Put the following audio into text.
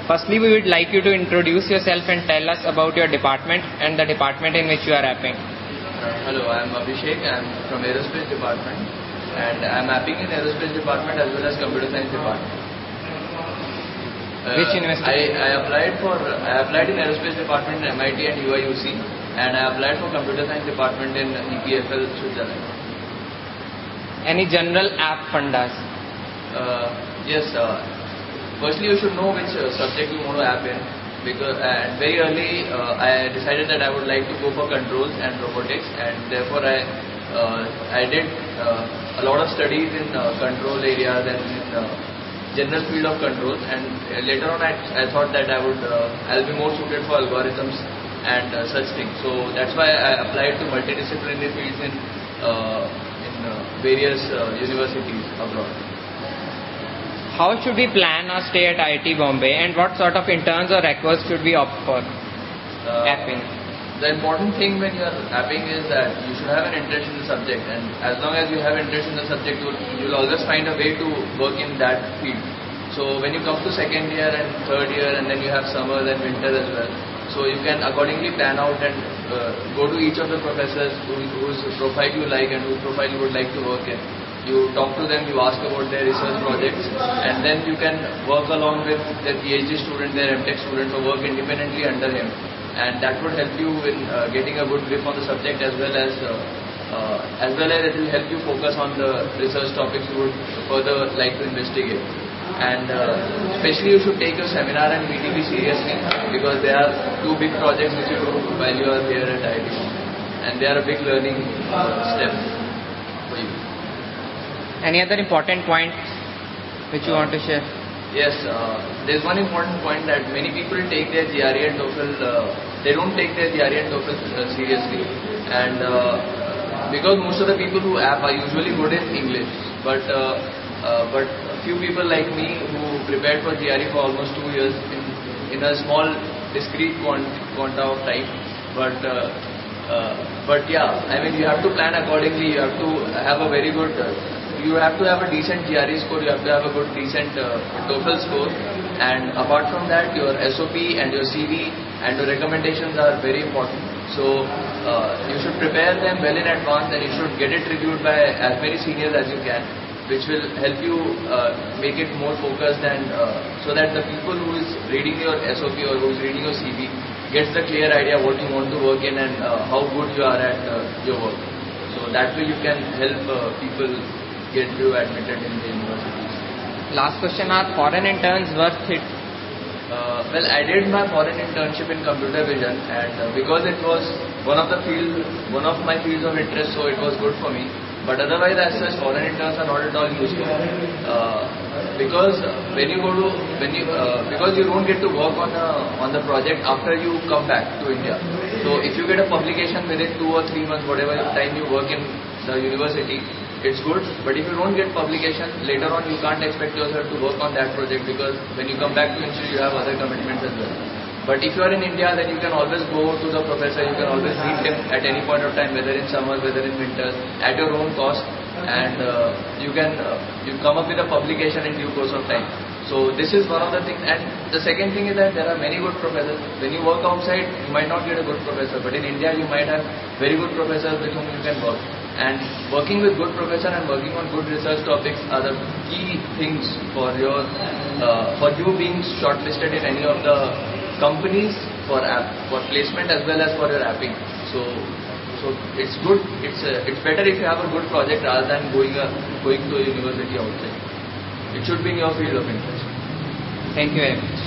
Firstly, we would like you to introduce yourself and tell us about your department and the department in which you are apping. Hello, I am Abhishek. I am from Aerospace Department, and I am apping in Aerospace Department as well as Computer Science Department. Which university? I applied in Aerospace Department in MIT and UIUC, and I applied for Computer Science Department in EPFL, Switzerland. Any general app fundas? Yes. Firstly, you should know which subject you want to app in, because very early I decided that I would like to go for controls and robotics, and therefore I did a lot of studies in control areas and in general field of controls, and later on I thought that I'll be more suited for algorithms and such things. So that's why I applied to multidisciplinary fields in various universities abroad. How should we plan our stay at IIT Bombay, and what sort of interns or records should we opt for apping? The important thing when you are apping is that you should have an interest in the subject, and as long as you have interest in the subject, you'll always find a way to work in that field. So when you come to second year and third year, and then you have summer and winter as well, so you can accordingly plan out and go to each of the professors whose profile you like and whose profile you would like to work in. You talk to them, you ask about their research projects, and then you can work along with their PhD student, their MTech student, or work independently under him, and that would help you in getting a good grip on the subject, as well as it will help you focus on the research topics you would further like to investigate. And especially you should take your seminar and VTP seriously, because there are two big projects which you do while you are here at IIT, and they are a big learning step for you. Any other important points which you want to share? Yes, there's one important point that many people take their GRE and TOEFL, they don't take their GRE and TOEFL seriously, and because most of the people who app are usually good in English, but a few people like me who prepared for GRE for almost 2 years in a small discrete quanta of time, but yeah, I mean, you have to plan accordingly. You have to have a very good you have to have a decent GRE score, you have to have a good decent TOEFL score, and apart from that, your SOP and your CV and your recommendations are very important. So you should prepare them well in advance, and you should get it reviewed by as many seniors as you can, which will help you make it more focused, and so that the people who is reading your SOP or who is reading your CV gets the clear idea what you want to work in and how good you are at your work. So that way you can help people get you admitted in the universities. Last question, are foreign interns worth it? Well, I did my foreign internship in computer vision, and because it was one of my fields of interest, so it was good for me. But otherwise, as such, foreign interns are not at all useful, because because you don't get to work on the project after you come back to India. So if you get a publication within 2 or 3 months, whatever time you work in the university, it's good. But if you don't get publication later on, you can't expect yourself to work on that project, because when you come back to India, you have other commitments as well. But if you are in India, then you can always go to the professor, you can always meet him at any point of time, whether in summer, whether in winter, at your own cost, and you come up with a publication in due course of time. So this is one of the things. And the second thing is that there are many good professors. When you work outside, you might not get a good professor, but in India you might have very good professors with whom you can work. And working with good professor and working on good research topics are the key things for you being shortlisted in any of the companies for placement as well as for your apping. So it's good. It's better if you have a good project rather than going to a university outside. It should be in your field of interest. Thank you very much.